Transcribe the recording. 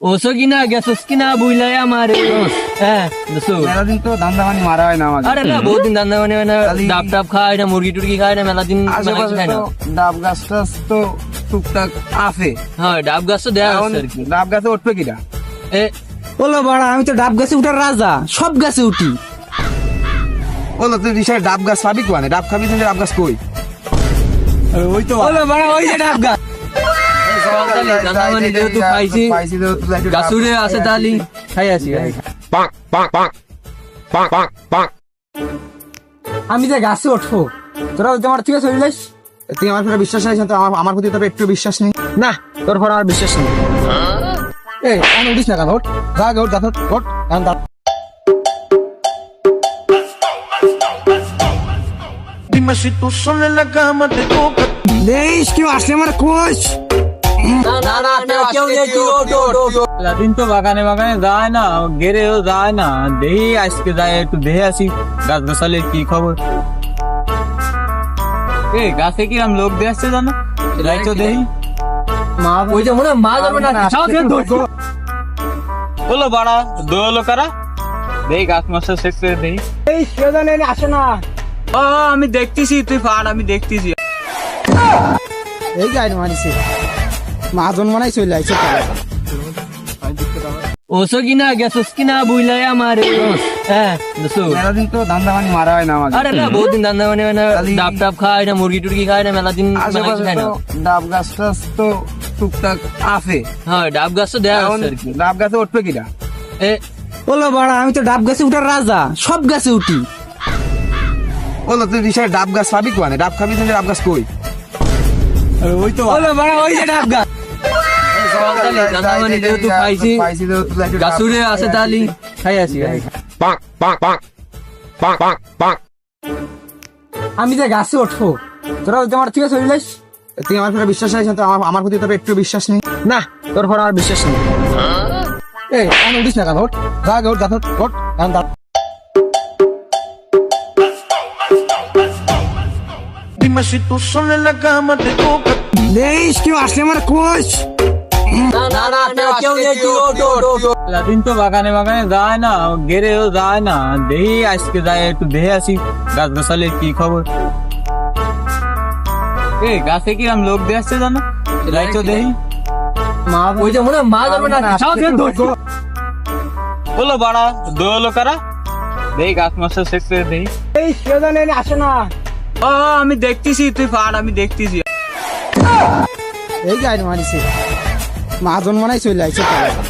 ওসো কিনা গেছস কিনা বুইলাই আমার হ্যাঁ দোস্ত মেলা দিন তো ধান্দা মানি মারা হয় না আমাদের। আরে না বহুত দিন দান্দা মানে ডাব টাব খায় না মুরগি টুরগি খায় না মেলা দিন আশেপাশে খায় না তো ডাব গাছ টাছ তো টুকটাক আছে। হ্যাঁ ডাব গাছ তো দেয়া এখন আছে আর কি ডাব গাছে উঠবে কিনা? এ বলো বাড়া, আমি তো ডাব গাছে উঠার রাজা, সব গাছে উঠি। বলো তুই রিসায় ডাব গাছ পাবি কোয়ানে? ডাব খাবি তুমি, ডাব গাছ কই? ওই তো বলো বাড়া, ওই যে ডাব গাছ। দান্দা মানে যেহেতু খাইছি গাছুরে আছে তালি খাই আছি আমি যে গাছে উঠবো, তোরা তোমার থেকে চলে যাস। তুই আমার উপরে বিশ্বাস আছে তো? আমার প্রতি তবে একটু বিশ্বাস নেই? না, তোর পর আমার বিশ্বাস নেই। এই আমি উঠিস না কেন? ওঠ, যা আগে ওঠ, যা ওঠ, ওঠ, এখন দাঁড়া। Dime si tú sola en la cama te toca. দেশ কেউ আসলে আমার কোচ। দিন তো বাগানে বাগানে যায় না, গেরেও যায় না, দেখি আজকে যায় একটু দেখে আসি গাছ গাছালে কি খবর। এ গাছে কিরাম লোক দিয়ে আসছে জানো, যাই তো দেখি। ওই যে মনে হয় মা যাবে না বলো বাড়া দোলো কারা, দেখি গাছ মাছ শেষ করে দেখি। এই কেউ জানে আসে না। ও আমি দেখতেছি, তুই ফাট, আমি দেখতেছি। এই গাড়ি মারিছে, মাজন মনে হয় চলে আইছে। ওসো কিনা গেছস কিনা বুইলাই আমার হ্যাঁ দোস্ত মেলা দিন তো ধান্দা মানি মারা হয় না আমাদের। আরে না বহুত দিন দান্দা মানে ডাব টাব খায় না মুরগি টুরগি খায় না মেলা দিন আশেপাশে খায় না তো ডাব গাছ টাছ তো টুকটাক আছে। হ্যাঁ ডাব গাছ তো দেয়া এখন আছে আর কি ডাব গাছে উঠবে কিনা? এ বলো বাড়া, আমি তো ডাব গাছে উঠার রাজা, সব গাছে উঠি। বলো তুই রিসায় ডাব গাছ পাবি কোয়ানে? ডাব খাবি তুমি, ডাব গাছ কই? ওই তো বলো বাড়া, ওই যে ডাব গাছ। দান্দা মানে যেহেতু খাইছি গাছুরে আছে তালি খাই আছি আমি যে গাছে উঠবো, তোরা তোমার থেকে চলে যাস। তুই আমার উপরে বিশ্বাস আছে তো? আমার প্রতি তবে একটু বিশ্বাস নেই? না, তোর পর আমার বিশ্বাস নেই। এই আমি উঠিস না কেন? ওঠ, যা আগে ওঠ, যা ওঠ, ওঠ, এখন দাঁড়া। Dime si tú sola en la cama te toca. দেশ কেউ আসলে আমার কোচ। দিন তো বাগানে বাগানে যায় না, গেরেও যায় না, দেখি আজকে যায় একটু দেখে আসি গাছ গাছালে কি খবর। এ গাছে কিরাম লোক দিয়ে আসছে জানো, যাই তো দেখি। ওই যে মনে হয় মা যাবে না বলো বাড়া দোলো কারা, দেখি গাছ মাছ শেষ করে দেখি। এই কেউ জানে আসে না। ও আমি দেখতেছি, তুই ফাট, আমি দেখতেছি। এই গাড়ি মারিছে, মাজন মনে হয় চলে আইছে।